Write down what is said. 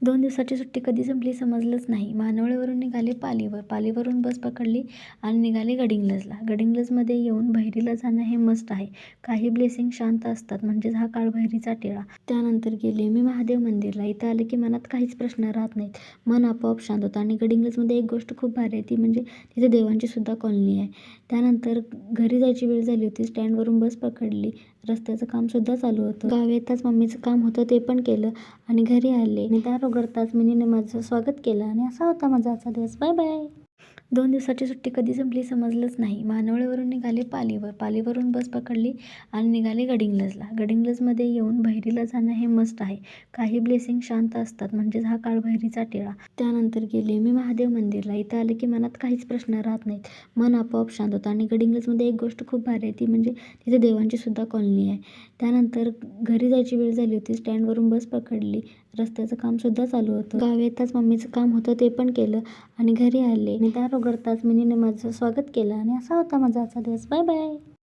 2 दिवसाची सुट्टी कधी संपली समजलंच नाही. मानवळेवरून निघाले पालीवर, पालीवरून बस पकडली आणि निघाले गडिंग्लजला. गडिंग्लजमध्ये येऊन बहिरीला जाणं हे मस्ट आहे. काही ब्लेसिंग शांत असतात, म्हणजेच हा काळ बहिरीचा टेळा. त्यानंतर गेले मी महादेव मंदिरला. इथं आले की मनात काहीच प्रश्न राहत नाहीत. मन आपोआप शांत होतं. आणि गडिंग्लजमध्ये एक गोष्ट खूप भारी आहे, ती म्हणजे तिथे देवांची सुद्धा कॉलनी आहे. त्यानंतर घरी जायची वेळ झाली होती. स्टँडवरून बस पकडली. रस्त्याचं कामसुद्धा चालू होतं. गावी येताच मम्मीचं काम होतं ते पण केलं आणि घरी आले आणि दार उघडताच मिनीने माझं स्वागत केलं आणि असा होता माझा आजचा दिवस. Bye bye. 2 दिवसाची सुट्टी कधी संपली समजलंच नाही. मानवळेवरून निघाले पालीवर, पालीवरून बस पकडली आणि निघाले गडिंग्लजला. गडिंग्लजमध्ये येऊन बहिरीला जाणं हे मस्ट आहे. काही ब्लेसिंग शांत असतात, म्हणजेच हा काळ बहिरीचा टेळा. त्यानंतर गेले मी महादेव मंदिरला. इथं आले की मनात काहीच प्रश्न राहत नाहीत. मन आपोआप शांत होतं. आणि गडिंग्लजमध्ये एक गोष्ट खूप भारी आहे, ती म्हणजे तिथे देवांची सुद्धा कॉलनी आहे. त्यानंतर घरी जायची वेळ झाली होती. स्टँडवरून बस पकडली. रस्त्याचं कामसुद्धा चालू होतं. गावी येताच मम्मीचं काम होतं ते पण केलं आणि घरी आले आणि दार उघडताच मिनीने माझं स्वागत केलं आणि असा होता माझा आजचा दिवस. Bye bye.